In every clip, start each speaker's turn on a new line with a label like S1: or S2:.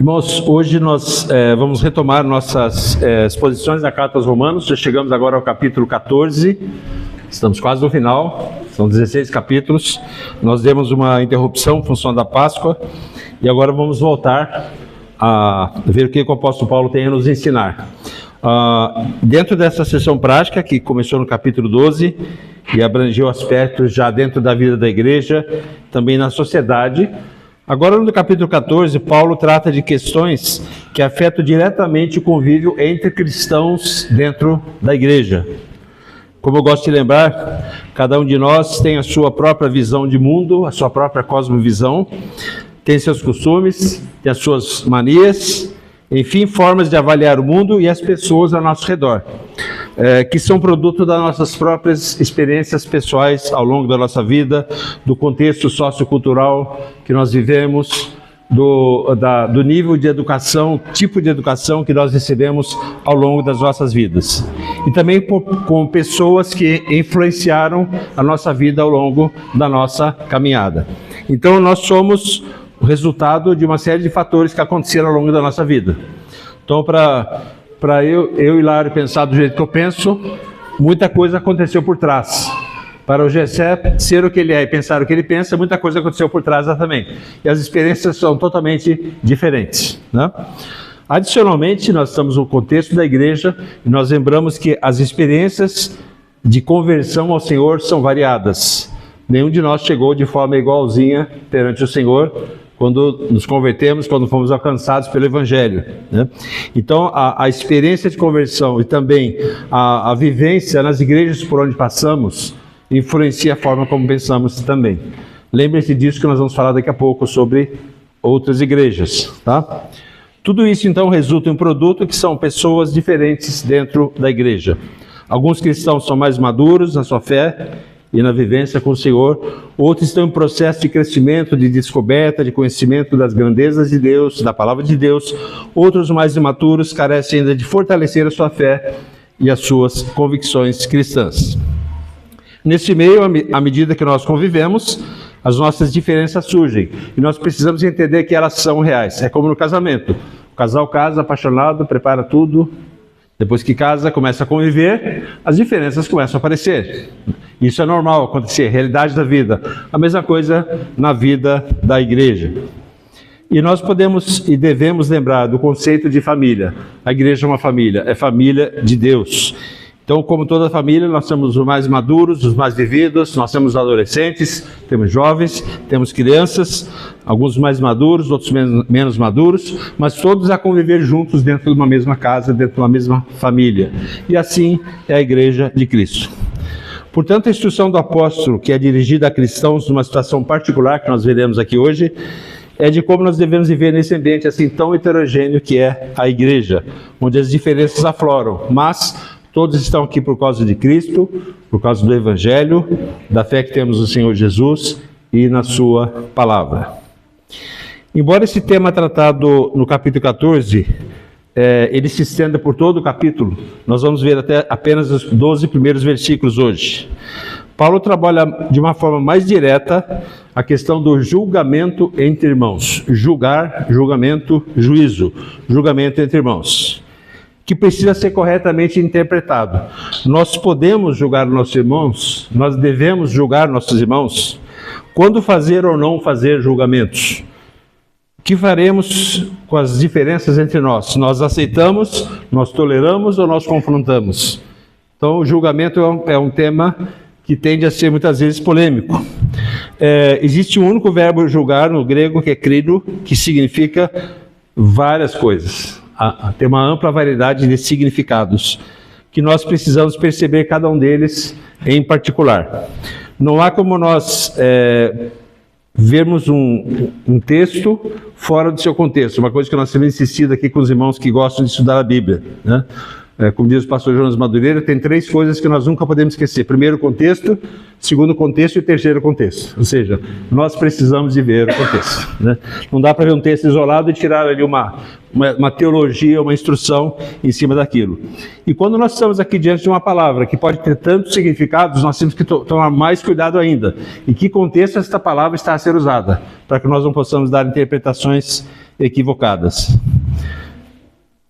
S1: Irmãos, hoje nós vamos retomar nossas exposições da Carta aos Romanos. Já chegamos agora ao capítulo 14, estamos quase no final, são 16 capítulos. Nós demos uma interrupção em função da Páscoa e agora vamos voltar a ver o que o apóstolo Paulo tem a nos ensinar. Dentro dessa sessão prática, que começou no capítulo 12 e abrangeu aspectos já dentro da vida da igreja, também na sociedade, agora no capítulo 14, Paulo trata de questões que afetam diretamente o convívio entre cristãos dentro da igreja. Como eu gosto de lembrar, cada um de nós tem a sua própria visão de mundo, a sua própria cosmovisão, tem seus costumes, tem as suas manias, enfim, formas de avaliar o mundo e as pessoas ao nosso redor, que são produto das nossas próprias experiências pessoais ao longo da nossa vida, do contexto sociocultural que nós vivemos, do nível de educação, tipo de educação que nós recebemos ao longo das nossas vidas. E também com pessoas que influenciaram a nossa vida ao longo da nossa caminhada. Então nós somos o resultado de uma série de fatores que aconteceram ao longo da nossa vida. Então, para eu e Lário pensar do jeito que eu penso, muita coisa aconteceu por trás. Para o Gessé ser o que ele é e pensar o que ele pensa, muita coisa aconteceu por trás também. E as experiências são totalmente diferentes, né? Adicionalmente, nós estamos no contexto da igreja e nós lembramos que as experiências de conversão ao Senhor são variadas. Nenhum de nós chegou de forma igualzinha perante o Senhor quando nos convertemos, quando fomos alcançados pelo Evangelho, né? Então, a experiência de conversão e também a vivência nas igrejas por onde passamos influencia a forma como pensamos também. Lembre-se disso que nós vamos falar daqui a pouco sobre outras igrejas, tá? Tudo isso, então, resulta em um produto que são pessoas diferentes dentro da igreja. Alguns cristãos são mais maduros na sua fé e na vivência com o Senhor, outros estão em processo de crescimento, de descoberta, de conhecimento das grandezas de Deus, da palavra de Deus, outros mais imaturos carecem ainda de fortalecer a sua fé e as suas convicções cristãs. Nesse meio, à medida que nós convivemos, as nossas diferenças surgem e nós precisamos entender que elas são reais. É como no casamento, o casal casa apaixonado, prepara tudo. Depois que casa, começa a conviver, as diferenças começam a aparecer. Isso é normal acontecer, realidade da vida. A mesma coisa na vida da igreja. E nós podemos e devemos lembrar do conceito de família. A igreja é uma família, é família de Deus. Então, como toda família, nós somos os mais maduros, os mais vividos, nós temos adolescentes, temos jovens, temos crianças, alguns mais maduros, outros menos maduros, mas todos a conviver juntos dentro de uma mesma casa, dentro de uma mesma família. E assim é a igreja de Cristo. Portanto, a instrução do apóstolo, que é dirigida a cristãos numa situação particular que nós veremos aqui hoje, é de como nós devemos viver nesse ambiente assim tão heterogêneo que é a igreja, onde as diferenças afloram, mas todos estão aqui por causa de Cristo, por causa do Evangelho, da fé que temos no Senhor Jesus e na sua palavra. Embora esse tema tratado no capítulo 14, ele se estenda por todo o capítulo, nós vamos ver até apenas os 12 primeiros versículos hoje. Paulo trabalha de uma forma mais direta a questão do julgamento entre irmãos. Julgar, julgamento, juízo. Julgamento entre irmãos, que precisa ser corretamente interpretado. Nós podemos julgar nossos irmãos, nós devemos julgar nossos irmãos. Quando fazer ou não fazer julgamentos? O que faremos com as diferenças entre nós? Nós aceitamos, nós toleramos ou nós confrontamos? Então, o julgamento é um tema que tende a ser muitas vezes polêmico. Existe um único verbo julgar no grego, que é krino, que significa várias coisas. Tem uma ampla variedade de significados, que nós precisamos perceber cada um deles em particular. Não há como nós vermos um texto fora do seu contexto, uma coisa que nós temos insistido aqui com os irmãos que gostam de estudar a Bíblia, né? Como diz o pastor Jonas Madureira, tem 3 coisas que nós nunca podemos esquecer. Primeiro contexto, segundo contexto e terceiro contexto. Ou seja, nós precisamos de ver o contexto, né? Não dá para ver um texto isolado e tirar ali uma teologia, uma instrução em cima daquilo. E quando nós estamos aqui diante de uma palavra que pode ter tantos significados, nós temos que tomar mais cuidado ainda. Em que contexto esta palavra está a ser usada, para que nós não possamos dar interpretações equivocadas.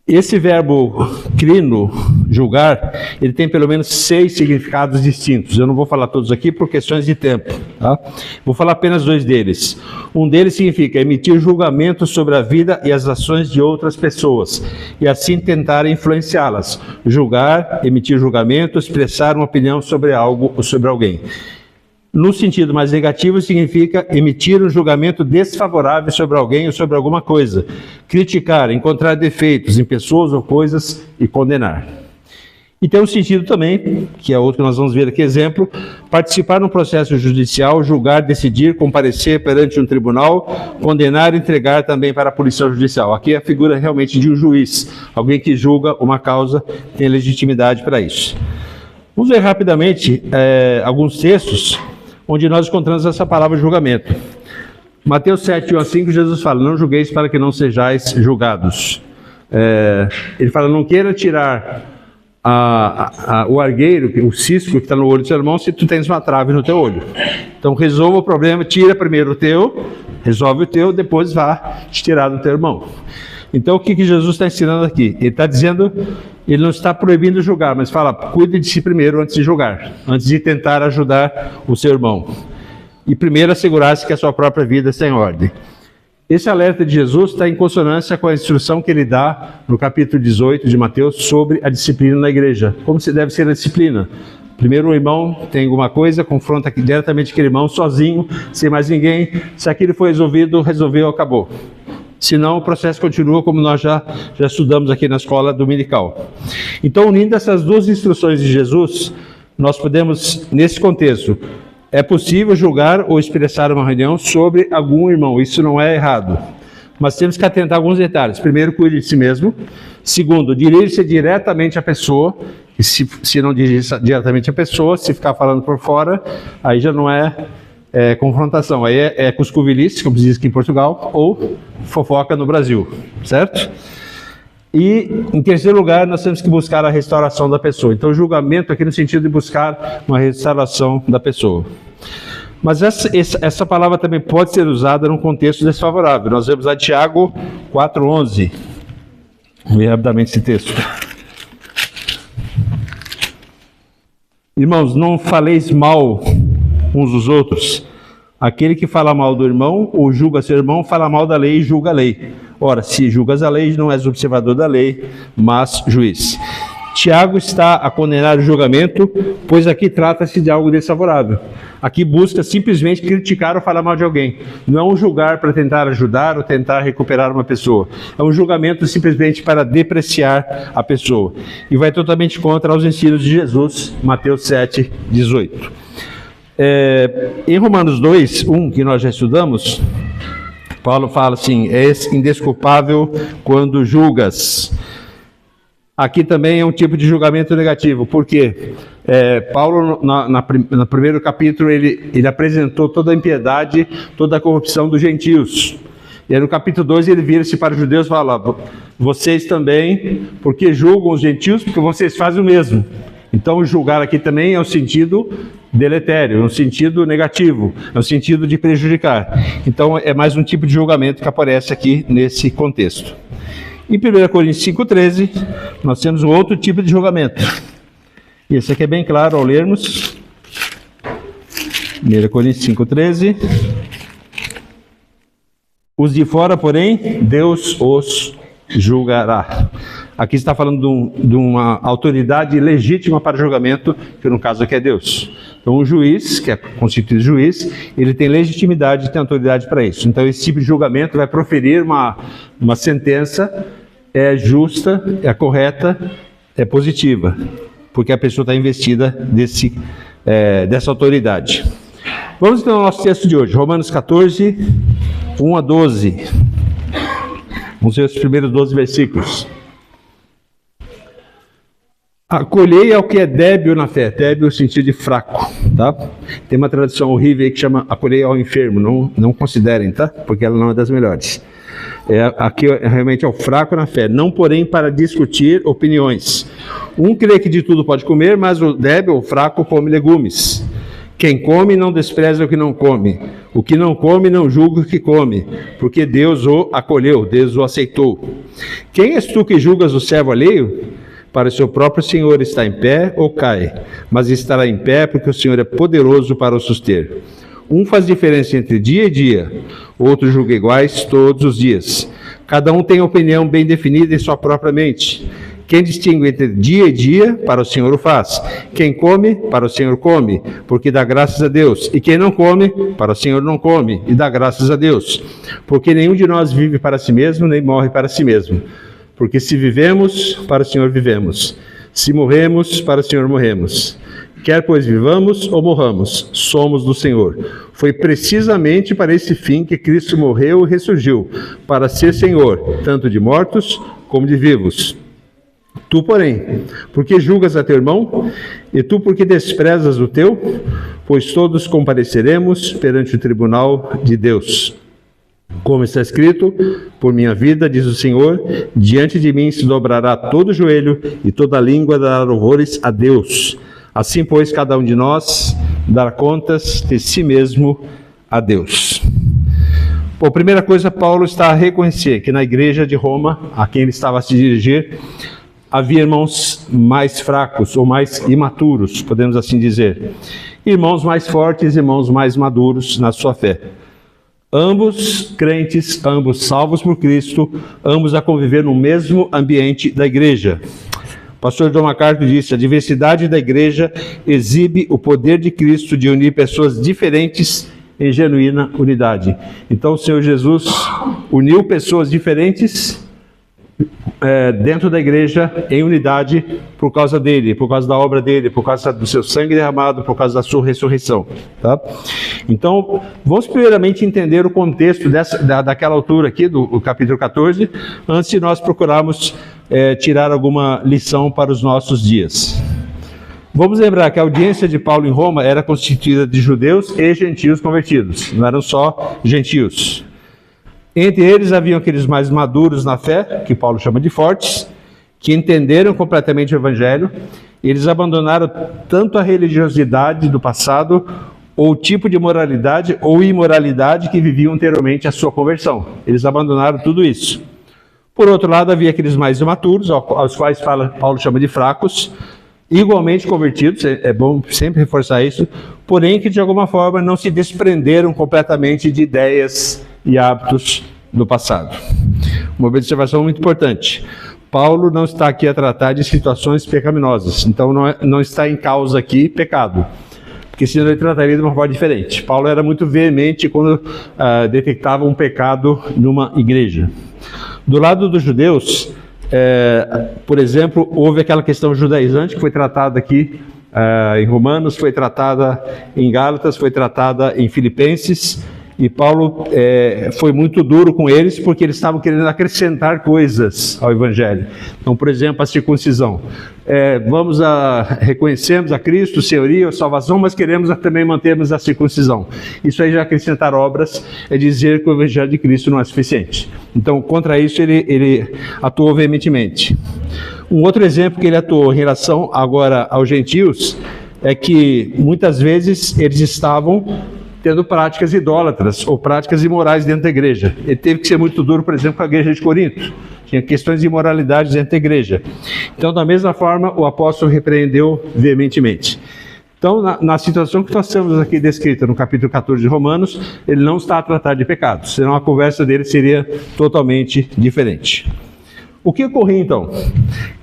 S1: Esse verbo crino, julgar, ele tem pelo menos 6 significados distintos. Eu não vou falar todos aqui por questões de tempo, tá? Vou falar apenas 2 deles. Um deles significa emitir julgamento sobre a vida e as ações de outras pessoas, e assim tentar influenciá-las. Julgar, emitir julgamento, expressar uma opinião sobre algo ou sobre alguém. No sentido mais negativo, significa emitir um julgamento desfavorável sobre alguém ou sobre alguma coisa, criticar, encontrar defeitos em pessoas ou coisas e condenar. E tem um sentido também, que é outro que nós vamos ver aqui, exemplo, participar num processo judicial, julgar, decidir, comparecer perante um tribunal, condenar e entregar também para a polícia judicial. Aqui é a figura realmente de um juiz, alguém que julga uma causa, tem legitimidade para isso. Vamos ver rapidamente alguns textos onde nós encontramos essa palavra julgamento. Mateus 7, 1-5, Jesus fala, não julgueis para que não sejais julgados. Ele fala, não queira tirar o argueiro, o cisco que está no olho do seu irmão, se tu tens uma trave no teu olho. Então resolva o problema, tira primeiro o teu, resolve o teu, depois vá te tirar do teu irmão. Então o que Jesus está ensinando aqui? Ele está dizendo, ele não está proibindo julgar, mas fala, cuide de si primeiro antes de julgar, antes de tentar ajudar o seu irmão. E primeiro assegurar-se que a sua própria vida está em ordem. Esse alerta de Jesus está em consonância com a instrução que ele dá no capítulo 18 de Mateus sobre a disciplina na igreja. Como se deve ser a disciplina? Primeiro o irmão tem alguma coisa, confronta diretamente aquele irmão sozinho, sem mais ninguém. Se aquilo foi resolvido, resolveu, acabou. Senão o processo continua como nós já estudamos aqui na escola dominical. Então, unindo essas 2 instruções de Jesus, nós podemos, nesse contexto, é possível julgar ou expressar uma opinião sobre algum irmão, isso não é errado. Mas temos que atentar a alguns detalhes. Primeiro, cuide de si mesmo. Segundo, dirige-se diretamente à pessoa. E se não dirige diretamente à pessoa, se ficar falando por fora, aí já não é confrontação, aí é cuscovilice, como se diz aqui em Portugal, ou fofoca no Brasil, certo? E, em terceiro lugar, nós temos que buscar a restauração da pessoa. Então, o julgamento aqui no sentido de buscar uma restauração da pessoa. Mas essa palavra também pode ser usada num contexto desfavorável. Nós vamos a Tiago 4:11. Vamos ver rapidamente esse texto. Irmãos, não faleis mal uns dos outros. Aquele que fala mal do irmão ou julga seu irmão, fala mal da lei e julga a lei. Ora, se julgas a lei, não és observador da lei, mas juiz. Tiago está a condenar o julgamento, pois aqui trata-se de algo desfavorável. Aqui busca simplesmente criticar ou falar mal de alguém. Não é um julgar para tentar ajudar ou tentar recuperar uma pessoa. É um julgamento simplesmente para depreciar a pessoa. E vai totalmente contra os ensinos de Jesus, Mateus 7, 18. Em Romanos 2, 1, que nós já estudamos, Paulo fala assim, és indesculpável quando julgas. Aqui também é um tipo de julgamento negativo, porque Paulo, no primeiro capítulo, ele apresentou toda a impiedade, toda a corrupção dos gentios. E aí no capítulo 2 ele vira-se para os judeus e fala, vocês também, porque julgam os gentios, porque vocês fazem o mesmo. Então julgar aqui também é um sentido deletério, é um sentido negativo, é um sentido de prejudicar. Então é mais um tipo de julgamento que aparece aqui nesse contexto. Em 1 Coríntios 5,13, nós temos um outro tipo de julgamento. E esse aqui é bem claro ao lermos. 1 Coríntios 5,13. Os de fora, porém, Deus os julgará. Aqui está falando de uma autoridade legítima para julgamento, que no caso aqui é Deus. Então um juiz, que é constituído juiz, ele tem legitimidade e tem autoridade para isso. Então esse tipo de julgamento vai proferir uma sentença justa, correta, positiva, porque a pessoa está investida dessa autoridade. Vamos então ao nosso texto de hoje, Romanos 14, 1 a 12. Vamos ver os primeiros 12 versículos. Acolhei ao que é débil na fé. Débil no sentido de fraco, tá? Tem uma tradução horrível aí que chama acolhei ao enfermo. Não considerem, tá? Porque ela não é das melhores. Aqui realmente é o fraco na fé. Não, porém, para discutir opiniões. Um crê que de tudo pode comer, mas o débil, o fraco, come legumes. Quem come não despreza o que não come. O que não come não julga o que come, porque Deus o acolheu, Deus o aceitou. Quem és tu que julgas o servo alheio? Para o seu próprio Senhor está em pé ou cai, mas estará em pé porque o Senhor é poderoso para o suster. Um faz diferença entre dia e dia, outro julga iguais todos os dias. Cada um tem opinião bem definida em sua própria mente. Quem distingue entre dia e dia, para o Senhor o faz. Quem come, para o Senhor come, porque dá graças a Deus. E quem não come, para o Senhor não come, e dá graças a Deus. Porque nenhum de nós vive para si mesmo, nem morre para si mesmo. Porque se vivemos, para o Senhor vivemos. Se morremos, para o Senhor morremos. Quer pois vivamos ou morramos, somos do Senhor. Foi precisamente para esse fim que Cristo morreu e ressurgiu, para ser Senhor, tanto de mortos como de vivos. Tu, porém, porque julgas a teu irmão? E tu, porque desprezas o teu? Pois todos compareceremos perante o tribunal de Deus. Como está escrito, por minha vida, diz o Senhor, diante de mim se dobrará todo joelho e toda língua dará louvores a Deus. Assim, pois, cada um de nós dará contas de si mesmo a Deus. Bom, primeira coisa, Paulo está a reconhecer que na igreja de Roma, a quem ele estava a se dirigir, havia irmãos mais fracos ou mais imaturos, podemos assim dizer. Irmãos mais fortes, irmãos mais maduros na sua fé. Ambos crentes, ambos salvos por Cristo, ambos a conviver no mesmo ambiente da igreja. O pastor John MacArthur disse: a diversidade da igreja exibe o poder de Cristo de unir pessoas diferentes em genuína unidade. Então o Senhor Jesus uniu pessoas diferentes dentro da igreja em unidade por causa dele, por causa da obra dele, por causa do seu sangue derramado, por causa da sua ressurreição. Tá? Então, vamos primeiramente entender o contexto daquela altura aqui, do capítulo 14, antes de nós procurarmos tirar alguma lição para os nossos dias. Vamos lembrar que a audiência de Paulo em Roma era constituída de judeus e gentios convertidos, não eram só gentios. Entre eles haviam aqueles mais maduros na fé, que Paulo chama de fortes, que entenderam completamente o Evangelho. Eles abandonaram tanto a religiosidade do passado, ou o tipo de moralidade ou imoralidade que viviam anteriormente à sua conversão. Eles abandonaram tudo isso. Por outro lado, havia aqueles mais imaturos, aos quais Paulo chama de fracos, igualmente convertidos, é bom sempre reforçar isso, porém que de alguma forma não se desprenderam completamente de ideias e hábitos do passado. Uma observação muito importante: Paulo não está aqui a tratar de situações pecaminosas, então não está em causa aqui pecado, porque senão ele trataria de uma forma diferente. Paulo era muito veemente quando detectava um pecado numa igreja. Do lado dos judeus, por exemplo, houve aquela questão judaizante que foi tratada aqui em Romanos, foi tratada em Gálatas, foi tratada em Filipenses. E Paulo foi muito duro com eles porque eles estavam querendo acrescentar coisas ao Evangelho. Então, por exemplo, a circuncisão. Reconhecemos a Cristo, Senhoria, a salvação, mas queremos também mantermos a circuncisão. Isso aí já acrescentar obras é dizer que o Evangelho de Cristo não é suficiente. Então, contra isso, ele atuou veementemente. Um outro exemplo que ele atuou em relação agora aos gentios é que muitas vezes eles estavam tendo práticas idólatras ou práticas imorais dentro da igreja. Ele teve que ser muito duro, por exemplo, com a igreja de Corinto. Tinha questões de imoralidade dentro da igreja. Então, da mesma forma, o apóstolo repreendeu veementemente. Então, na situação que nós temos aqui descrita no capítulo 14 de Romanos, ele não está a tratar de pecados, senão a conversa dele seria totalmente diferente. O que ocorreu então?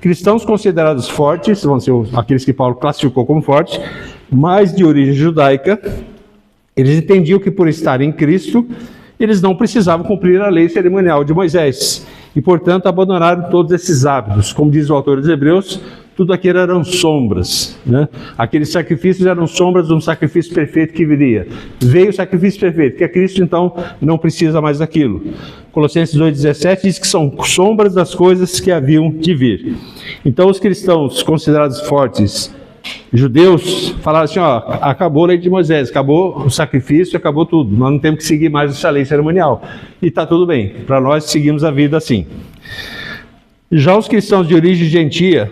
S1: Cristãos considerados fortes, vão ser aqueles que Paulo classificou como fortes, mas de origem judaica, eles entendiam que por estar em Cristo, eles não precisavam cumprir a lei cerimonial de Moisés. E, portanto, abandonaram todos esses hábitos. Como diz o autor dos Hebreus, tudo aquilo eram sombras. Né? Aqueles sacrifícios eram sombras de um sacrifício perfeito que viria. Veio o sacrifício perfeito, que é Cristo, então não precisa mais daquilo. Colossenses 2,17 diz que são sombras das coisas que haviam de vir. Então, os cristãos considerados fortes, judeus, falaram assim: acabou a lei de Moisés, acabou o sacrifício, acabou tudo, nós não temos que seguir mais essa lei cerimonial, e está tudo bem, para nós seguimos a vida assim. Já os cristãos de origem gentia,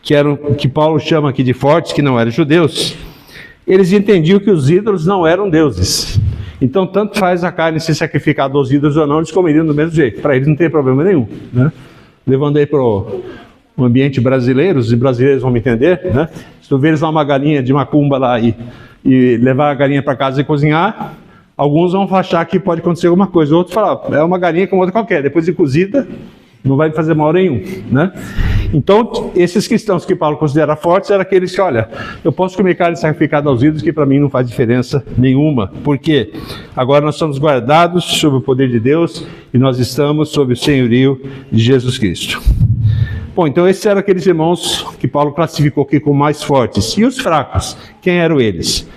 S1: que Paulo chama aqui de fortes, que não eram judeus, eles entendiam que os ídolos não eram deuses. Então, tanto faz a carne ser sacrificada aos ídolos ou não, eles comeriam do mesmo jeito. Para eles não tem problema nenhum, né? Levando aí para o ambiente brasileiro, os brasileiros vão me entender, né? Se tu vês lá uma galinha de macumba lá e levar a galinha para casa e cozinhar, alguns vão achar que pode acontecer alguma coisa. Outros falam, é uma galinha como outra qualquer, depois de cozida, não vai fazer mal nenhum, né? Então, esses cristãos que Paulo considera fortes eram aqueles que, olha, eu posso comer carne sacrificada aos ídolos, que para mim não faz diferença nenhuma. Por quê? Agora nós somos guardados sob o poder de Deus e nós estamos sob o senhorio de Jesus Cristo. Bom, então esses eram aqueles irmãos que Paulo classificou aqui como mais fortes. E os fracos? Quem eram eles?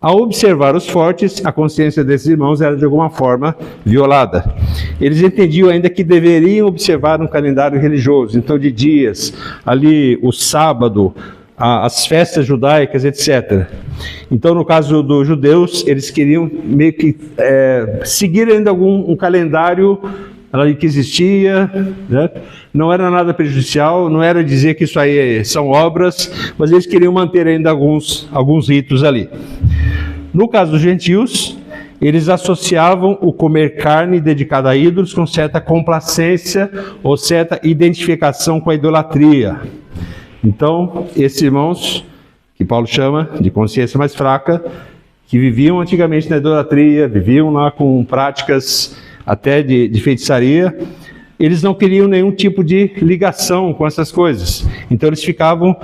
S1: Ao observar os fortes, a consciência desses irmãos era de alguma forma violada. Eles entendiam ainda que deveriam observar um calendário religioso, então de dias, ali o sábado, as festas judaicas, etc. Então, no caso dos judeus, eles queriam meio que seguir ainda um calendário ali que existia, né? Não era nada prejudicial, não era dizer que isso aí são obras, mas eles queriam manter ainda alguns ritos ali. No caso dos gentios, eles associavam o comer carne dedicada a ídolos com certa complacência ou certa identificação com a idolatria. Então, esses irmãos, que Paulo chama de consciência mais fraca, que viviam antigamente na idolatria, viviam lá com práticas até de feitiçaria, eles não queriam nenhum tipo de ligação com essas coisas. Então eles ficavam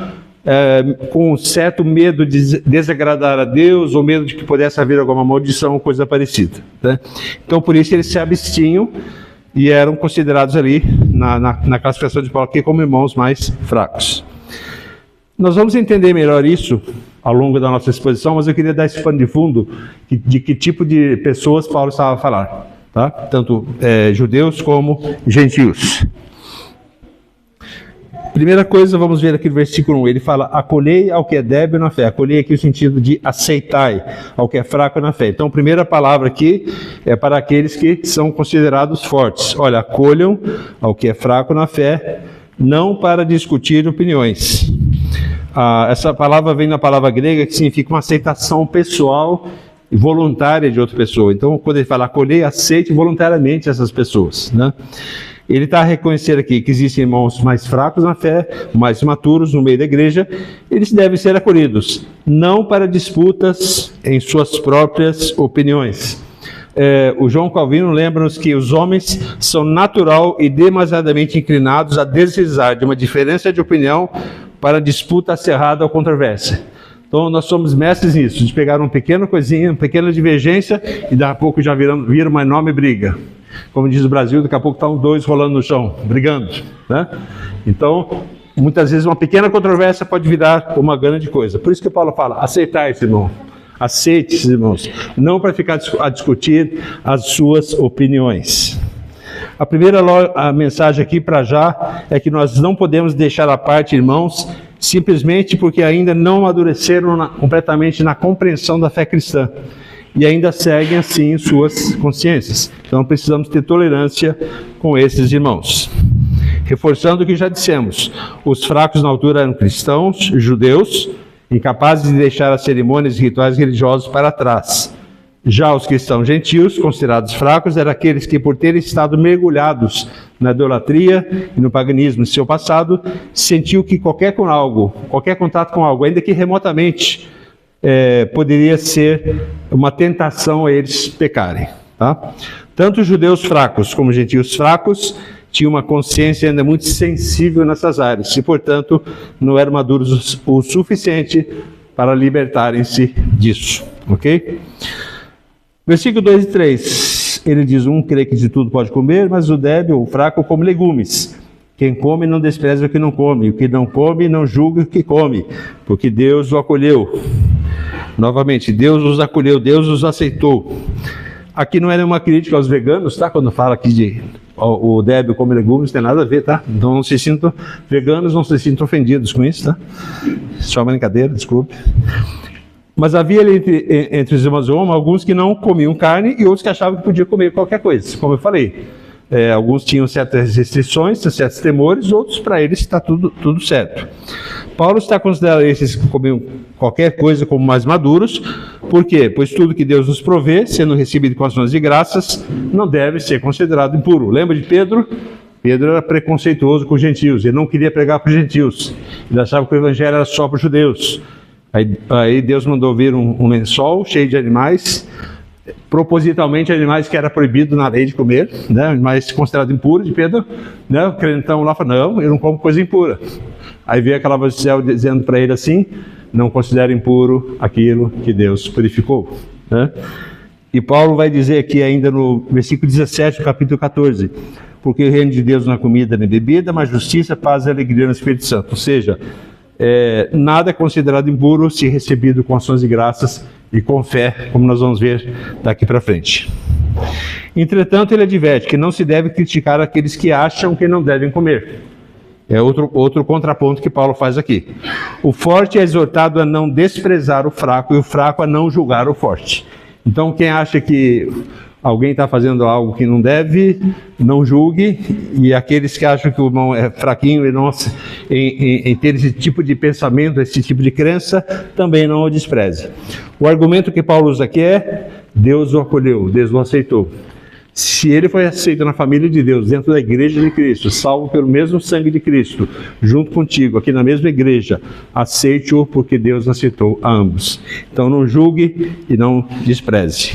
S1: com um certo medo de desagradar a Deus, ou medo de que pudesse haver alguma maldição ou coisa parecida, né? Então por isso eles se abstinham e eram considerados ali, na classificação de Paulo aqui, como irmãos mais fracos. Nós vamos entender melhor isso ao longo da nossa exposição, mas eu queria dar esse pano de fundo de que tipo de pessoas Paulo estava a falar. Tá? Tanto judeus como gentios. Primeira coisa, vamos ver aqui no versículo 1, ele fala, acolhei ao que é débil na fé. Acolhei aqui o sentido de aceitai ao que é fraco na fé. Então, a primeira palavra aqui é para aqueles que são considerados fortes. Olha, acolham ao que é fraco na fé, não para discutir opiniões. Essa palavra vem na palavra grega que significa uma aceitação pessoal e voluntária de outra pessoa. Então, quando ele fala acolher, aceite voluntariamente essas pessoas, né? Ele está a reconhecer aqui que existem irmãos mais fracos na fé, mais maturos no meio da igreja, eles devem ser acolhidos, não para disputas em suas próprias opiniões. O João Calvino lembra-nos que os homens são natural e demasiadamente inclinados a deslizar de uma diferença de opinião para disputa acirrada ou controvérsia. Então, nós somos mestres nisso, de pegar uma pequena coisinha, uma pequena divergência, e daqui a pouco já vira uma enorme briga. Como diz o Brasil, daqui a pouco estão dois rolando no chão, brigando, né? Então, muitas vezes uma pequena controvérsia pode virar uma grande coisa. Por isso que Paulo fala, aceitar esse irmão. Aceite esses irmãos, não para ficar a discutir as suas opiniões. A primeira mensagem aqui para já é que nós não podemos deixar à parte, irmãos, simplesmente porque ainda não amadureceram completamente na compreensão da fé cristã e ainda seguem assim suas consciências. Então precisamos ter tolerância com esses irmãos. Reforçando o que já dissemos, os fracos na altura eram cristãos, judeus, incapazes de deixar as cerimônias e rituais religiosos para trás. Já os cristãos gentios, considerados fracos, eram aqueles que, por terem estado mergulhados na idolatria e no paganismo de seu passado, sentiam que qualquer contato com algo, ainda que remotamente, poderia ser uma tentação a eles pecarem. Tá? Tanto os judeus fracos como os gentios fracos tinham uma consciência ainda muito sensível nessas áreas e, portanto, não eram maduros o suficiente para libertarem-se disso. Ok? Versículo 2 e 3, ele diz, um crê que de tudo pode comer, mas o débil, o fraco, come legumes. Quem come não despreza o que não come, o que não come não julga o que come, porque Deus o acolheu. Novamente, Deus os acolheu, Deus os aceitou. Aqui não é nenhuma crítica aos veganos, tá? Quando fala aqui de o débil come legumes, não tem nada a ver, tá? Então não se sintam, veganos não se sintam ofendidos com isso, tá? Só uma brincadeira, desculpe. Mas havia ali entre os irmãos de Roma alguns que não comiam carne e outros que achavam que podiam comer qualquer coisa, como eu falei. alguns tinham certas restrições, certos temores, outros para eles está tudo certo. Paulo está considerando esses que comiam qualquer coisa como mais maduros. Por quê? Pois tudo que Deus nos provê, sendo recebido com ações de graças, não deve ser considerado impuro. Lembra de Pedro? Pedro era preconceituoso com os gentios, ele não queria pregar para os gentios, ele achava que o evangelho era só para os judeus. Aí Deus mandou vir um lençol cheio de animais, propositalmente animais que era proibido na lei de comer, né? Animais considerados impuros. De Pedro, né? O crentão lá falou: não, eu não como coisa impura. Aí veio aquela voz do céu dizendo para ele assim: não considere impuro aquilo que Deus purificou, né? E Paulo vai dizer aqui ainda no versículo 17 do capítulo 14: porque o reino de Deus não é comida nem bebida, mas justiça, paz e alegria no Espírito Santo. Ou seja, nada é considerado impuro se recebido com ações de graças e com fé, como nós vamos ver daqui para frente. Entretanto, ele adverte que não se deve criticar aqueles que acham que não devem comer. É outro contraponto que Paulo faz aqui. O forte é exortado a não desprezar o fraco e o fraco a não julgar o forte. Então, quem acha que alguém está fazendo algo que não deve, não julgue, e aqueles que acham que o irmão é fraquinho e não, em ter esse tipo de pensamento, esse tipo de crença, também não o despreze. O argumento que Paulo usa aqui é: Deus o acolheu, Deus o aceitou. Se ele foi aceito na família de Deus, dentro da igreja de Cristo, salvo pelo mesmo sangue de Cristo, junto contigo, aqui na mesma igreja, aceite-o, porque Deus aceitou a ambos. Então não julgue e não despreze.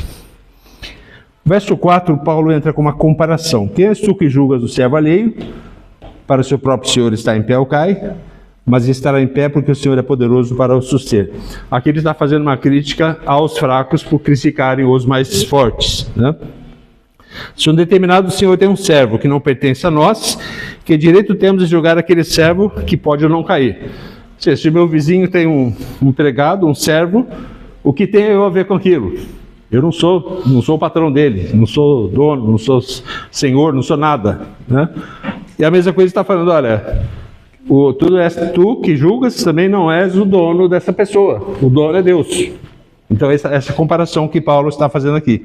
S1: Verso 4, Paulo entra com uma comparação. Quem és tu que julgas o servo alheio? Para o seu próprio Senhor está em pé ou cai, mas estará em pé porque o Senhor é poderoso para o suster. Aqui ele está fazendo uma crítica aos fracos por criticarem os mais fortes, né? Se um determinado senhor tem um servo que não pertence a nós, que direito temos de julgar aquele servo que pode ou não cair? Ou seja, se o meu vizinho tem um empregado, um servo, o que tem eu a ver com aquilo? Eu não sou o patrão dele, não sou dono, não sou senhor, não sou nada, né? E a mesma coisa está falando: olha, tudo és tu que julgas, também não és o dono dessa pessoa, o dono é Deus. Então essa comparação que Paulo está fazendo aqui.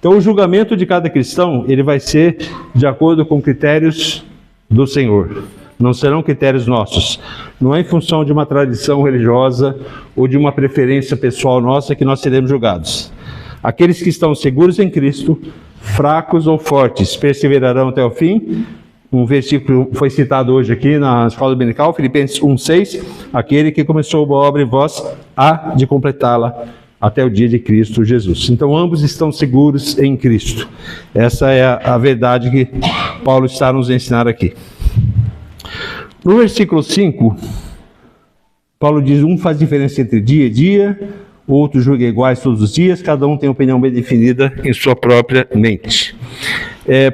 S1: Então o julgamento de cada cristão, ele vai ser de acordo com critérios do Senhor. Não serão critérios nossos. Não é em função de uma tradição religiosa ou de uma preferência pessoal nossa que nós seremos julgados. Aqueles que estão seguros em Cristo, fracos ou fortes, perseverarão até o fim. Um versículo foi citado hoje aqui na escola dominical, Filipenses 1:6. Aquele que começou a boa obra em vós, há de completá-la até o dia de Cristo Jesus. Então ambos estão seguros em Cristo. Essa é a verdade que Paulo está nos ensinar aqui. No versículo 5, Paulo diz: um faz diferença entre dia e dia, o outro julga iguais todos os dias, cada um tem opinião bem definida em sua própria mente.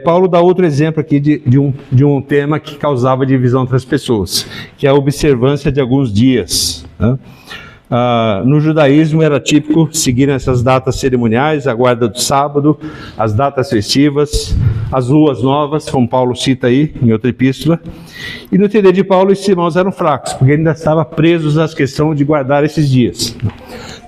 S1: Paulo dá outro exemplo aqui de um tema que causava divisão entre as pessoas, que é a observância de alguns dias, né? No judaísmo era típico seguir essas datas cerimoniais, a guarda do sábado, as datas festivas, as luas novas, como Paulo cita aí em outra epístola. E no entender de Paulo, esses irmãos eram fracos, porque ainda estavam presos à questão de guardar esses dias.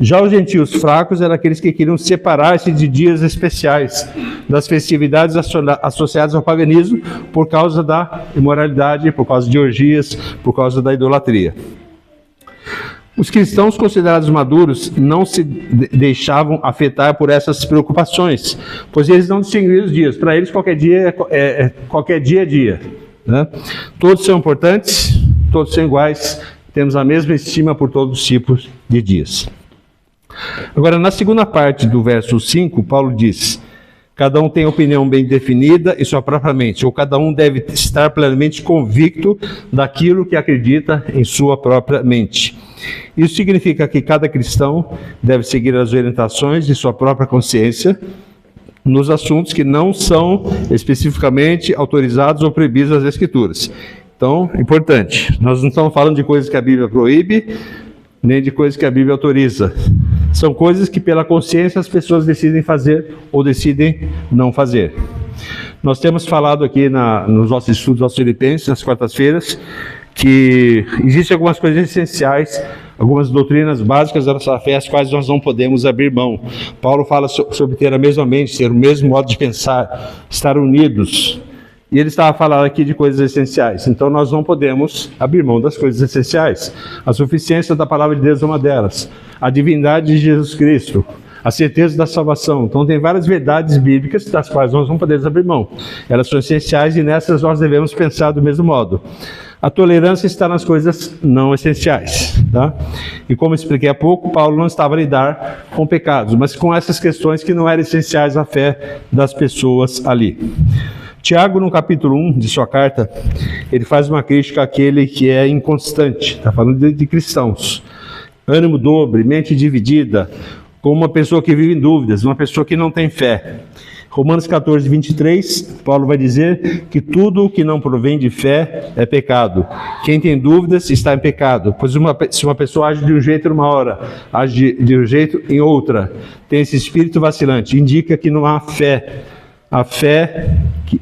S1: Já os gentios fracos eram aqueles que queriam separar-se de dias especiais, das festividades associadas ao paganismo, por causa da imoralidade, por causa de orgias, por causa da idolatria. Os cristãos considerados maduros não se deixavam afetar por essas preocupações, pois eles não distinguiam os dias. Para eles, qualquer dia é dia, né? Todos são importantes, todos são iguais, temos a mesma estima por todos os tipos de dias. Agora, na segunda parte do verso 5, Paulo diz: cada um tem opinião bem definida em sua própria mente, ou cada um deve estar plenamente convicto daquilo que acredita em sua própria mente. Isso significa que cada cristão deve seguir as orientações de sua própria consciência nos assuntos que não são especificamente autorizados ou proibidos nas Escrituras. Então, importante, nós não estamos falando de coisas que a Bíblia proíbe, nem de coisas que a Bíblia autoriza. São coisas que pela consciência as pessoas decidem fazer ou decidem não fazer. Nós temos falado aqui nos nossos estudos aos Filipenses, nas quartas-feiras, que existem algumas coisas essenciais, algumas doutrinas básicas da nossa fé, as quais nós não podemos abrir mão. Paulo fala sobre ter a mesma mente, ter o mesmo modo de pensar, estar unidos. E ele estava falando aqui de coisas essenciais. Então nós não podemos abrir mão das coisas essenciais. A suficiência da palavra de Deus é uma delas. A divindade de Jesus Cristo. A certeza da salvação. Então tem várias verdades bíblicas das quais nós não podemos abrir mão. Elas são essenciais e nessas nós devemos pensar do mesmo modo. A tolerância está nas coisas não essenciais. Tá? E como expliquei há pouco, Paulo não estava a lidar com pecados, mas com essas questões que não eram essenciais à fé das pessoas ali. Tiago, no capítulo 1 de sua carta, ele faz uma crítica àquele que é inconstante. Está falando de cristãos. Ânimo dobre, mente dividida, como uma pessoa que vive em dúvidas, uma pessoa que não tem fé. Romanos 14, 23, Paulo vai dizer que tudo que não provém de fé é pecado. Quem tem dúvidas está em pecado, pois se uma pessoa age de um jeito numa hora, age de um jeito em outra, tem esse espírito vacilante, indica que não há fé. A fé,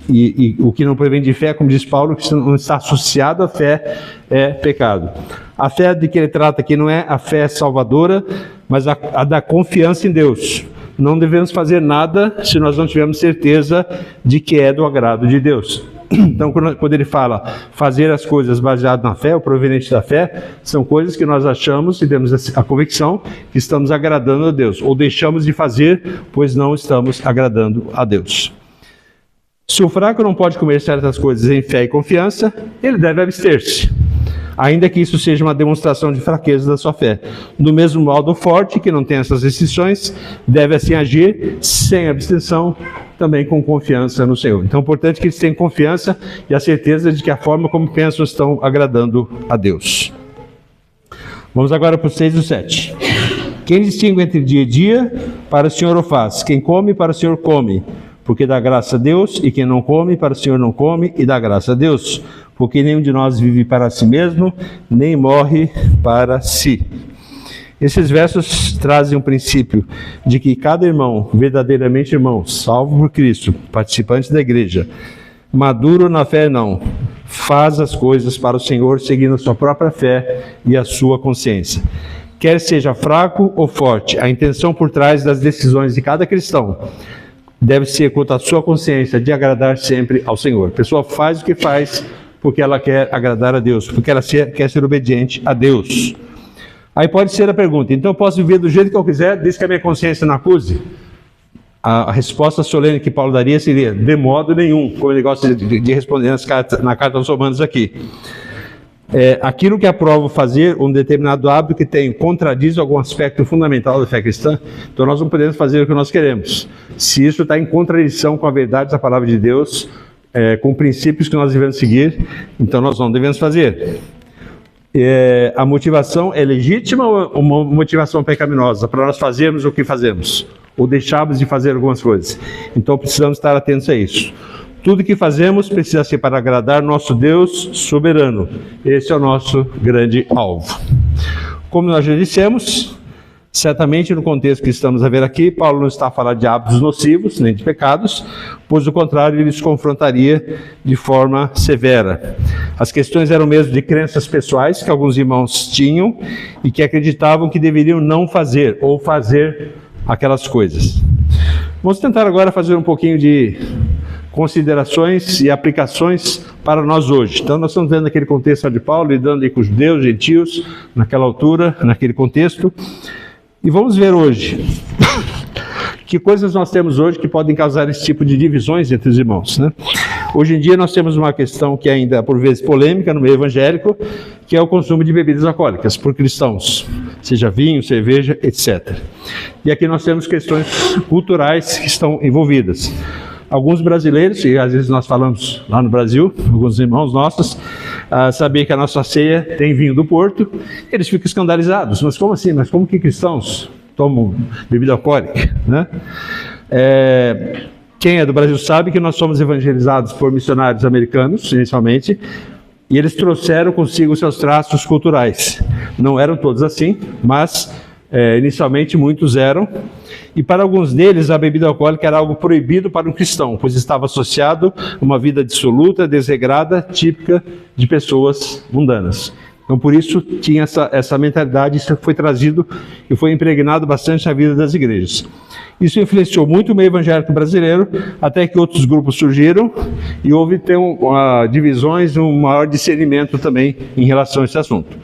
S1: e o que não provém de fé, como diz Paulo, que não está associado à fé, é pecado. A fé de que ele trata aqui não é a fé salvadora, mas a da confiança em Deus. Não devemos fazer nada se nós não tivermos certeza de que é do agrado de Deus. Então, quando ele fala fazer as coisas baseadas na fé, ou proveniente da fé, são coisas que nós achamos e temos a convicção que estamos agradando a Deus, ou deixamos de fazer, pois não estamos agradando a Deus. Se o fraco não pode comer certas coisas em fé e confiança, ele deve abster-se, ainda que isso seja uma demonstração de fraqueza da sua fé. Do mesmo modo, o forte, que não tem essas restrições, deve assim agir sem abstenção, também com confiança no Senhor. Então é importante que eles tenham confiança e a certeza de que a forma como pensam estão agradando a Deus. Vamos agora para o 6 e o 7. Quem distingue entre dia e dia, para o Senhor o faz. Quem come, para o Senhor come, porque dá graça a Deus, e quem não come, para o Senhor não come, e dá graça a Deus, porque nenhum de nós vive para si mesmo, nem morre para si. Esses versos trazem um princípio de que cada irmão, verdadeiramente irmão, salvo por Cristo, participante da igreja, maduro na fé não, faz as coisas para o Senhor, seguindo a sua própria fé e a sua consciência. Quer seja fraco ou forte, a intenção por trás das decisões de cada cristão deve ser quanto à sua consciência de agradar sempre ao Senhor. A pessoa faz o que faz porque ela quer agradar a Deus, porque ela quer ser obediente a Deus. Aí pode ser a pergunta, então eu posso viver do jeito que eu quiser, desde que a minha consciência não acuse? A resposta solene que Paulo daria seria, de modo nenhum, como ele gosta de responder na carta aos Romanos aqui. Aquilo que aprovo fazer, um determinado hábito que tem, contradiz algum aspecto fundamental da fé cristã, então nós não podemos fazer o que nós queremos. Se isso está em contradição com a verdade da palavra de Deus, com princípios que nós devemos seguir, então nós não devemos fazer. A motivação é legítima ou uma motivação pecaminosa para nós fazermos o que fazemos? Ou deixarmos de fazer algumas coisas? Então precisamos estar atentos a isso. Tudo que fazemos precisa ser para agradar nosso Deus soberano. Esse é o nosso grande alvo. Como nós já dissemos, certamente no contexto que estamos a ver aqui, Paulo não está a falar de hábitos nocivos, nem de pecados, pois do contrário ele os confrontaria de forma severa. As questões eram mesmo de crenças pessoais que alguns irmãos tinham e que acreditavam que deveriam não fazer ou fazer aquelas coisas. Vamos tentar agora fazer um pouquinho de considerações e aplicações para nós hoje. Então nós estamos vendo aquele contexto de Paulo, lidando com os judeus, gentios, naquela altura, naquele contexto. E vamos ver hoje que coisas nós temos hoje que podem causar esse tipo de divisões entre os irmãos, né? Hoje em dia nós temos uma questão que ainda é por vezes polêmica no meio evangélico, que é o consumo de bebidas alcoólicas por cristãos, seja vinho, cerveja, etc. E aqui nós temos questões culturais que estão envolvidas. Alguns brasileiros, e às vezes nós falamos lá no Brasil, alguns irmãos nossos, saber que a nossa ceia tem vinho do Porto, eles ficam escandalizados. Mas como assim? Mas como que cristãos tomam bebida alcoólica, né? Quem é do Brasil sabe que nós somos evangelizados por missionários americanos, inicialmente, e eles trouxeram consigo seus traços culturais. Não eram todos assim, mas inicialmente muitos eram. E para alguns deles a bebida alcoólica era algo proibido para um cristão, pois estava associado a uma vida dissoluta, desregrada, típica de pessoas mundanas. Então, por isso, tinha essa mentalidade, isso foi trazido e foi impregnado bastante na vida das igrejas. Isso influenciou muito o meio evangélico brasileiro, até que outros grupos surgiram e houve divisões, um maior discernimento também em relação a esse assunto.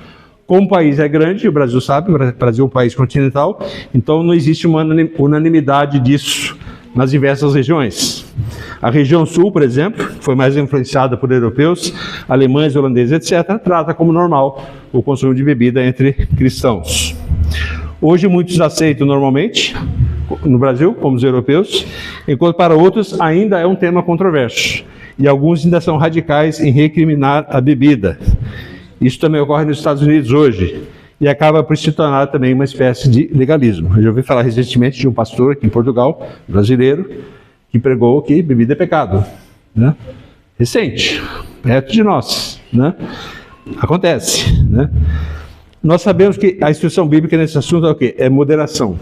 S1: Como o país é grande, o Brasil sabe, o Brasil é um país continental, então não existe uma unanimidade disso nas diversas regiões. A região sul, por exemplo, foi mais influenciada por europeus, alemães, holandeses, etc., trata como normal o consumo de bebida entre cristãos. Hoje muitos aceitam normalmente, no Brasil, como os europeus, enquanto para outros ainda é um tema controverso, e alguns ainda são radicais em recriminar a bebida. Isso também ocorre nos Estados Unidos hoje, e acaba por se tornar também uma espécie de legalismo. Eu já ouvi falar recentemente de um pastor aqui em Portugal, brasileiro, que pregou que bebida é pecado, né? Recente, perto de nós, né? Acontece, né? Nós sabemos que a instrução bíblica nesse assunto é o quê? É moderação.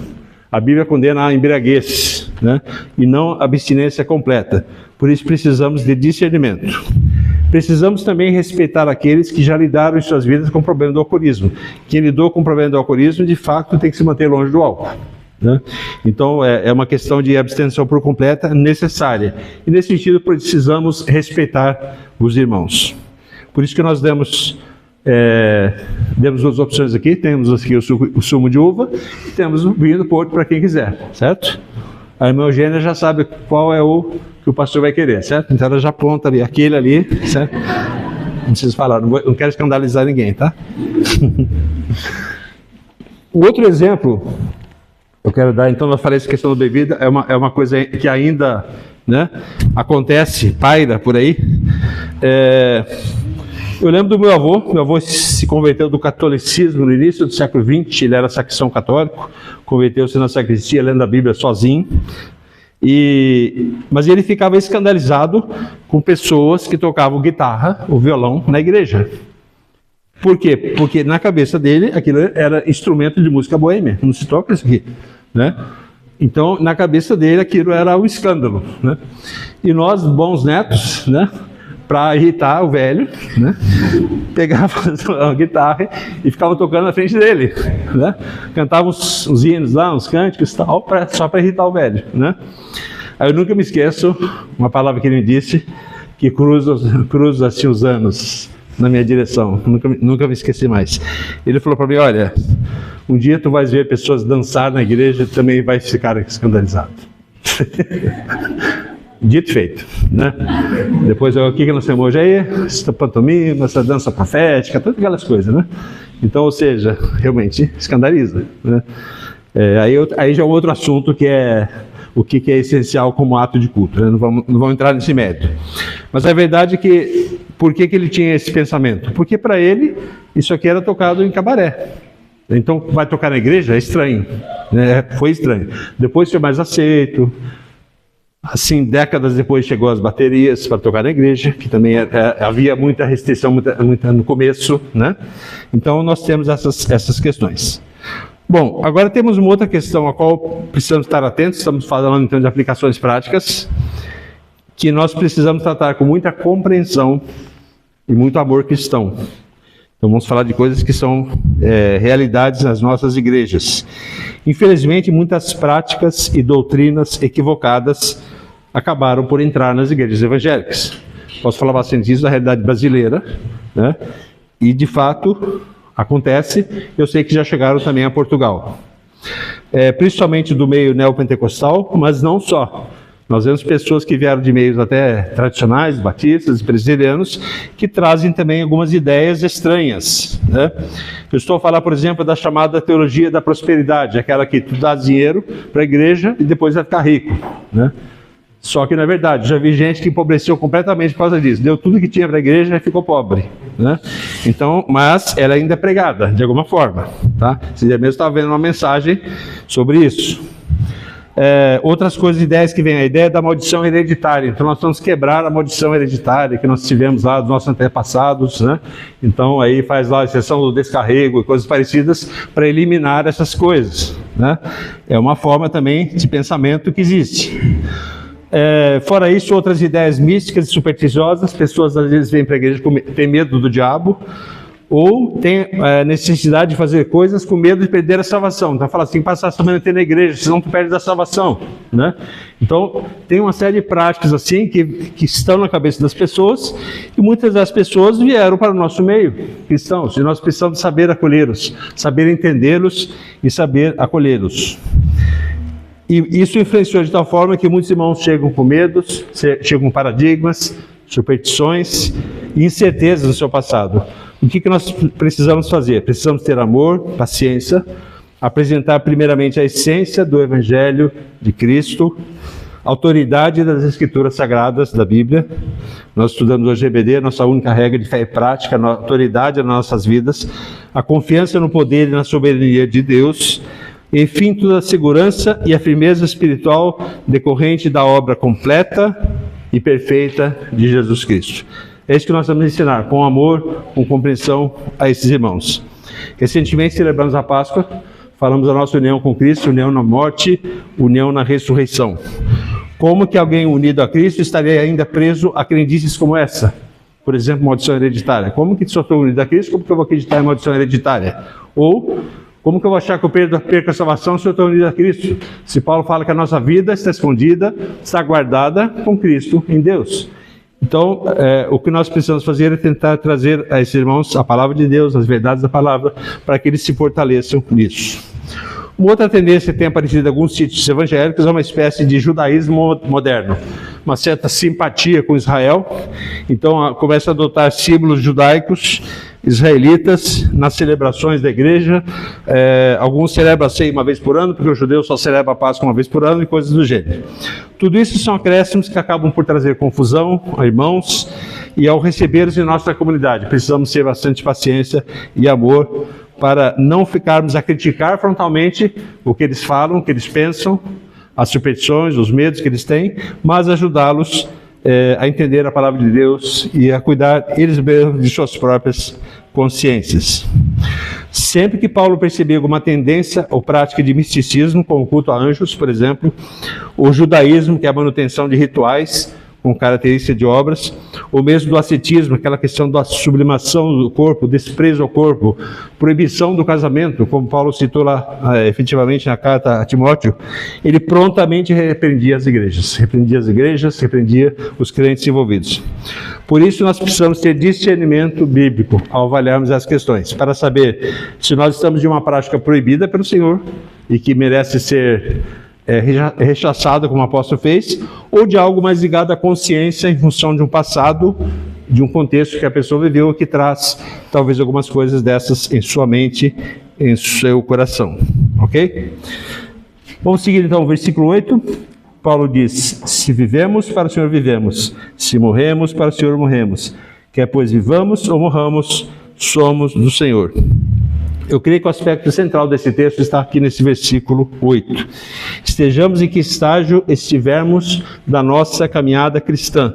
S1: A Bíblia condena a embriaguez, né? E não a abstinência completa. Por isso precisamos de discernimento. Precisamos também respeitar aqueles que já lidaram em suas vidas com o problema do alcoolismo. Quem lidou com o problema do alcoolismo, de fato, tem que se manter longe do álcool, né? Então, é uma questão de abstenção por completa necessária. E, nesse sentido, precisamos respeitar os irmãos. Por isso que nós demos duas opções aqui. Temos aqui o sumo de uva e temos o vinho do Porto para quem quiser, certo? A irmã Eugênia já sabe qual é o que o pastor vai querer, certo? Então ela já aponta ali, aquele ali, certo? Não preciso falar, não quero escandalizar ninguém, tá? O outro exemplo eu quero dar, então eu falei essa questão da bebida, é uma coisa que ainda, né, acontece, paira por aí. Eu lembro do meu avô se converteu do catolicismo no início do século XX, ele era sacristão católico, converteu-se na sacristia lendo a Bíblia sozinho, mas ele ficava escandalizado com pessoas que tocavam guitarra ou violão na igreja. Por quê? Porque na cabeça dele aquilo era instrumento de música boêmia, não se toca isso aqui, né? Então, na cabeça dele aquilo era um escândalo, né? E nós, bons netos, né, para irritar o velho, né, pegava a guitarra e ficava tocando na frente dele, né? Cantava uns hinos lá, uns cânticos e tal, só para irritar o velho, né? Aí eu nunca me esqueço uma palavra que ele me disse, que cruza assim os anos na minha direção, nunca me esqueci mais. Ele falou para mim: olha, um dia tu vais ver pessoas dançar na igreja e também vai ficar escandalizado. Dito e feito, né? Depois, o que nós temos hoje aí? Essa pantomima, essa dança profética, todas aquelas coisas, né? Então, ou seja, realmente escandaliza, né? Aí já é um outro assunto, que é o que é essencial como ato de culto, né? Não vamos entrar nesse mérito. Mas a verdade é que, por que ele tinha esse pensamento? Porque para ele, isso aqui era tocado em cabaré. Então, vai tocar na igreja? É estranho, né? Foi estranho. Depois foi mais aceito. Assim, décadas depois chegou as baterias para tocar na igreja, que também havia muita restrição muita no começo, né? Então nós temos essas questões. Bom, agora temos uma outra questão a qual precisamos estar atentos. Estamos falando então de aplicações práticas, que nós precisamos tratar com muita compreensão e muito amor cristão. Então vamos falar de coisas que são realidades nas nossas igrejas. Infelizmente, muitas práticas e doutrinas equivocadas acabaram por entrar nas igrejas evangélicas. Posso falar bastante disso da realidade brasileira, né? E de fato acontece. Eu sei que já chegaram também a Portugal, principalmente do meio neopentecostal, mas não só. Nós vemos pessoas que vieram de meios até tradicionais, batistas e presbiterianos, que trazem também algumas ideias estranhas, né? Eu estou a falar, por exemplo, da chamada teologia da prosperidade, aquela que tu dá dinheiro para a igreja e depois vai ficar rico, né? Só que, na verdade, já vi gente que empobreceu completamente por causa disso. Deu tudo que tinha para a igreja e ficou pobre, né? Então, mas ela ainda é pregada, de alguma forma, tá? Esse dia mesmo estava vendo uma mensagem sobre isso. Outras coisas, ideias que vêm, a ideia da maldição hereditária. Então nós vamos quebrar a maldição hereditária que nós tivemos lá dos nossos antepassados, né? Então aí faz lá a exceção do descarrego e coisas parecidas para eliminar essas coisas, né? É uma forma também de pensamento que existe. Fora isso, outras ideias místicas e supersticiosas. Pessoas às vezes vêm para a igreja tem medo do diabo, ou tem a necessidade de fazer coisas com medo de perder a salvação. Então fala assim, tem que passar a semana inteira na igreja, senão tu perde a salvação, né? Então tem uma série de práticas assim que estão na cabeça das pessoas, e muitas das pessoas vieram para o nosso meio, cristãos, e nós precisamos saber acolhê-los, saber entendê-los e saber acolhê-los. E isso influenciou de tal forma que muitos irmãos chegam com medos, chegam com paradigmas, superstições e incertezas do seu passado. O que nós precisamos fazer? Precisamos ter amor, paciência, apresentar primeiramente a essência do Evangelho de Cristo, autoridade das Escrituras Sagradas da Bíblia. Nós estudamos hoje EBD, nossa única regra de fé e prática, a autoridade nas nossas vidas, a confiança no poder e na soberania de Deus, enfim, toda a segurança e a firmeza espiritual decorrente da obra completa e perfeita de Jesus Cristo. É isso que nós vamos ensinar, com amor, com compreensão a esses irmãos. Recentemente celebramos a Páscoa, falamos da nossa união com Cristo, união na morte, união na ressurreição. Como que alguém unido a Cristo estaria ainda preso a crendices como essa? Por exemplo, maldição hereditária. Como que se eu estou unido a Cristo, como que eu vou acreditar em maldição hereditária? Ou, como que eu vou achar que eu perco a salvação se eu estou unido a Cristo? Se Paulo fala que a nossa vida está escondida, está guardada com Cristo em Deus. Então, o que nós precisamos fazer é tentar trazer a esses irmãos a palavra de Deus, as verdades da palavra, para que eles se fortaleçam nisso. Uma outra tendência que tem aparecido em alguns sítios evangélicos é uma espécie de judaísmo moderno, uma certa simpatia com Israel. Então, começa a adotar símbolos judaicos, israelitas, nas celebrações da igreja. Alguns celebram a ceia uma vez por ano, porque o judeu só celebra a Páscoa uma vez por ano e coisas do gênero. Tudo isso são acréscimos que acabam por trazer confusão a irmãos, e ao recebê-los em nossa comunidade, precisamos ter bastante paciência e amor para não ficarmos a criticar frontalmente o que eles falam, o que eles pensam, as superstições, os medos que eles têm, mas ajudá-los a entender a palavra de Deus e a cuidar eles mesmos de suas próprias consciências. Sempre que Paulo percebeu alguma tendência ou prática de misticismo, como o culto a anjos, por exemplo, o judaísmo, que é a manutenção de rituais com característica de obras, ou mesmo do ascetismo, aquela questão da sublimação do corpo, desprezo ao corpo, proibição do casamento, como Paulo citou lá efetivamente na carta a Timóteo, ele prontamente repreendia as igrejas, repreendia os crentes envolvidos. Por isso nós precisamos ter discernimento bíblico ao avaliarmos as questões, para saber se nós estamos de uma prática proibida pelo Senhor e que merece ser rechaçada, como o apóstolo fez, ou de algo mais ligado à consciência em função de um passado, de um contexto que a pessoa viveu, que traz talvez algumas coisas dessas em sua mente, em seu coração. Ok? Vamos seguir então o versículo 8. Paulo diz: se vivemos, para o Senhor vivemos, se morremos, para o Senhor morremos, quer pois vivamos ou morramos, somos do Senhor. Eu creio que o aspecto central desse texto está aqui nesse versículo 8. Estejamos em que estágio estivermos da nossa caminhada cristã,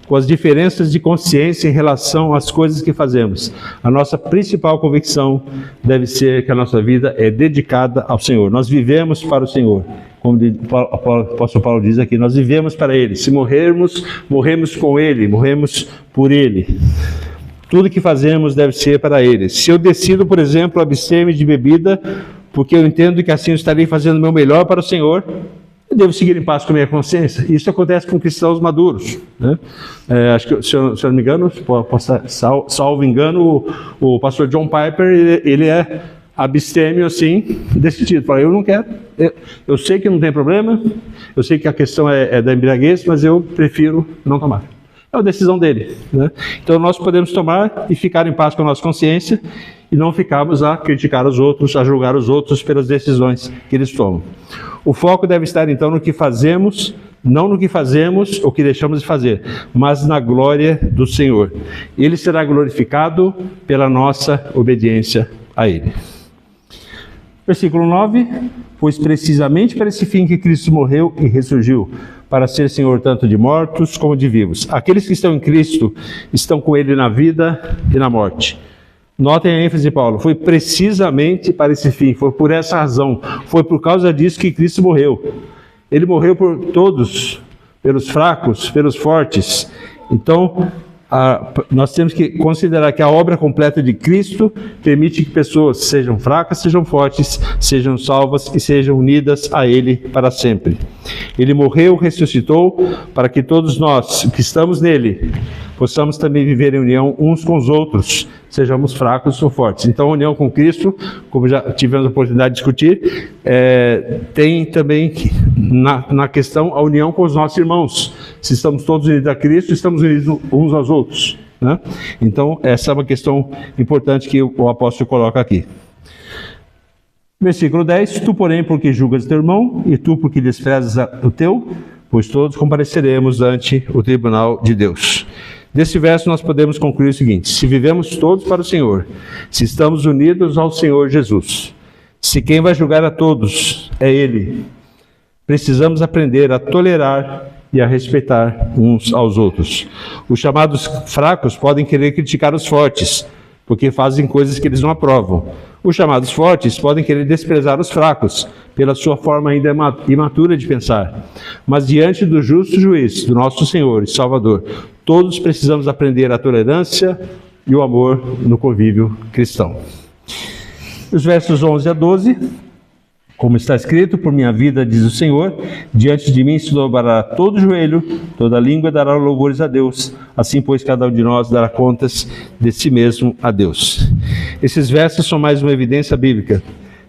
S1: com as diferenças de consciência em relação às coisas que fazemos. A nossa principal convicção deve ser que a nossa vida é dedicada ao Senhor. Nós vivemos para o Senhor. Como o apóstolo Paulo diz aqui, nós vivemos para Ele. Se morrermos, morremos com Ele, morremos por Ele. Tudo que fazemos deve ser para Ele. Se eu decido, por exemplo, abster-me de bebida, porque eu entendo que assim eu estarei fazendo o meu melhor para o Senhor, eu devo seguir em paz com a minha consciência. Isso acontece com cristãos maduros, né? Acho que, se eu não me engano, salvo engano, o pastor John Piper, ele é abstêmio assim, decidido. Fala, eu não quero, eu sei que não tem problema, eu sei que a questão é da embriaguez, mas eu prefiro não tomar. É a decisão dele, né? Então nós podemos tomar e ficar em paz com a nossa consciência e não ficarmos a criticar os outros, a julgar os outros pelas decisões que eles tomam. O foco deve estar então no que fazemos, não no que fazemos ou que deixamos de fazer, mas na glória do Senhor. Ele será glorificado pela nossa obediência a Ele. Versículo 9: pois precisamente para esse fim que Cristo morreu e ressurgiu, para ser Senhor tanto de mortos como de vivos. Aqueles que estão em Cristo estão com Ele na vida e na morte. Notem a ênfase de Paulo, foi precisamente para esse fim, foi por essa razão, foi por causa disso que Cristo morreu. Ele morreu por todos, pelos fracos, pelos fortes. Então, nós temos que considerar que a obra completa de Cristo permite que pessoas sejam fracas, sejam fortes, sejam salvas e sejam unidas a Ele para sempre. Ele morreu, ressuscitou, para que todos nós que estamos nele possamos também viver em união uns com os outros, sejamos fracos ou fortes. Então, a união com Cristo, como já tivemos a oportunidade de discutir, tem também na questão a união com os nossos irmãos. Se estamos todos unidos a Cristo, estamos unidos uns aos outros, né? Então, essa é uma questão importante que o apóstolo coloca aqui. Versículo 10, tu, porém, porque julgas teu irmão, e tu, porque desprezas o teu, pois todos compareceremos ante o tribunal de Deus. Desse verso nós podemos concluir o seguinte: se vivemos todos para o Senhor, se estamos unidos ao Senhor Jesus, se quem vai julgar a todos é Ele, precisamos aprender a tolerar e a respeitar uns aos outros. Os chamados fracos podem querer criticar os fortes, porque fazem coisas que eles não aprovam. Os chamados fortes podem querer desprezar os fracos, pela sua forma ainda imatura de pensar. Mas diante do justo juiz, do nosso Senhor e Salvador, todos precisamos aprender a tolerância e o amor no convívio cristão. Os versos 11 a 12, como está escrito: por minha vida, diz o Senhor, diante de mim se dobrará todo joelho, toda língua dará louvores a Deus. Assim, pois, cada um de nós dará contas de si mesmo a Deus. Esses versos são mais uma evidência bíblica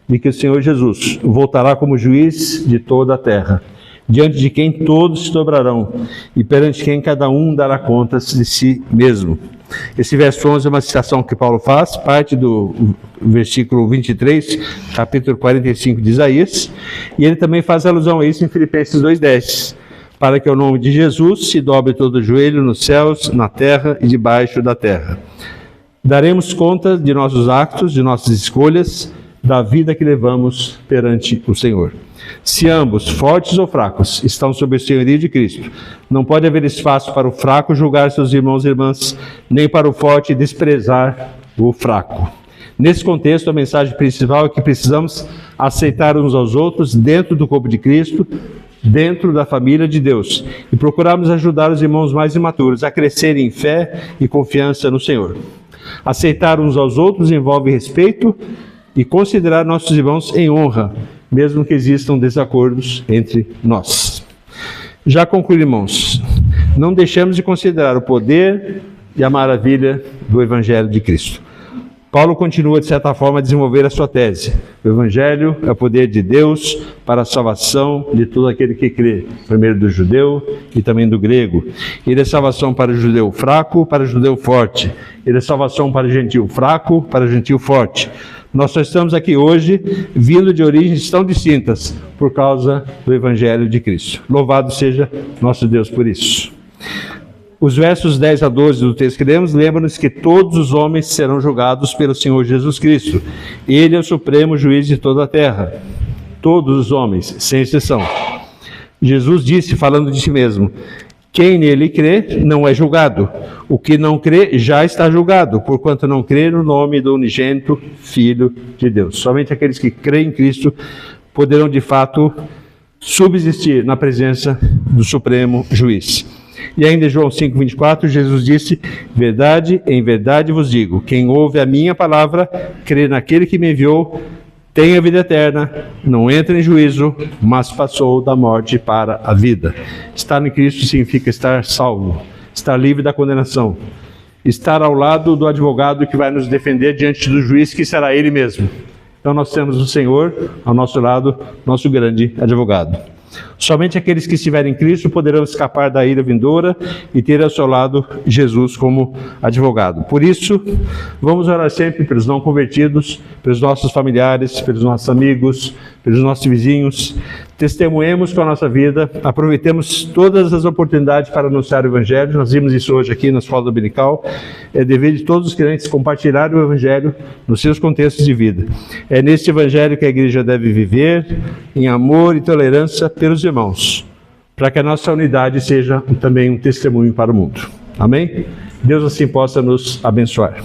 S1: de que o Senhor Jesus voltará como juiz de toda a terra, diante de quem todos se dobrarão e perante quem cada um dará contas de si mesmo. Esse verso 11 é uma citação que Paulo faz, parte do versículo 23, capítulo 45 de Isaías, e ele também faz alusão a isso em Filipenses 2,10, para que o nome de Jesus se dobre todo o joelho nos céus, na terra e debaixo da terra. Daremos conta de nossos atos, de nossas escolhas, da vida que levamos perante o Senhor. Se ambos, fortes ou fracos, estão sob o senhorio de Cristo, não pode haver espaço para o fraco julgar seus irmãos e irmãs, nem para o forte desprezar o fraco. Nesse contexto, a mensagem principal é que precisamos aceitar uns aos outros dentro do corpo de Cristo, dentro da família de Deus, e procurarmos ajudar os irmãos mais imaturos a crescerem em fé e confiança no Senhor. Aceitar uns aos outros envolve respeito e considerar nossos irmãos em honra, mesmo que existam desacordos entre nós. Já concluí, irmãos, não deixamos de considerar o poder e a maravilha do Evangelho de Cristo. Paulo continua, de certa forma, a desenvolver a sua tese. O Evangelho é o poder de Deus para a salvação de todo aquele que crê, primeiro do judeu e também do grego. Ele é salvação para o judeu fraco, para o judeu forte. Ele é salvação para o gentil fraco, para o gentil forte. Nós só estamos aqui hoje, vindo de origens tão distintas, por causa do Evangelho de Cristo. Louvado seja nosso Deus por isso. Os versos 10 a 12 do texto que lemos lembram-nos que todos os homens serão julgados pelo Senhor Jesus Cristo. Ele é o supremo juiz de toda a terra. Todos os homens, sem exceção. Jesus disse, falando de si mesmo: quem nele crê não é julgado. O que não crê já está julgado, porquanto não crê no nome do unigênito Filho de Deus. Somente aqueles que creem em Cristo poderão de fato subsistir na presença do Supremo Juiz. E ainda em João 5,24, Jesus disse: verdade, em verdade vos digo, quem ouve a minha palavra, crê naquele que me enviou, tem a vida eterna, não entra em juízo, mas passou da morte para a vida. Estar em Cristo significa estar salvo, estar livre da condenação, estar ao lado do advogado que vai nos defender diante do juiz, que será Ele mesmo. Então nós temos o Senhor ao nosso lado, nosso grande advogado. Somente aqueles que estiverem em Cristo poderão escapar da ira vindoura e ter ao seu lado Jesus como advogado. Por isso, vamos orar sempre pelos não convertidos, pelos nossos familiares, pelos nossos amigos, pelos nossos vizinhos. Testemunhemos com a nossa vida, aproveitemos todas as oportunidades para anunciar o Evangelho. Nós vimos isso hoje aqui na escola dominical. É dever de todos os crentes compartilhar o Evangelho nos seus contextos de vida. É neste Evangelho que a igreja deve viver, em amor e tolerância pelos irmãos, para que a nossa unidade seja também um testemunho para o mundo. Amém? Deus assim possa nos abençoar.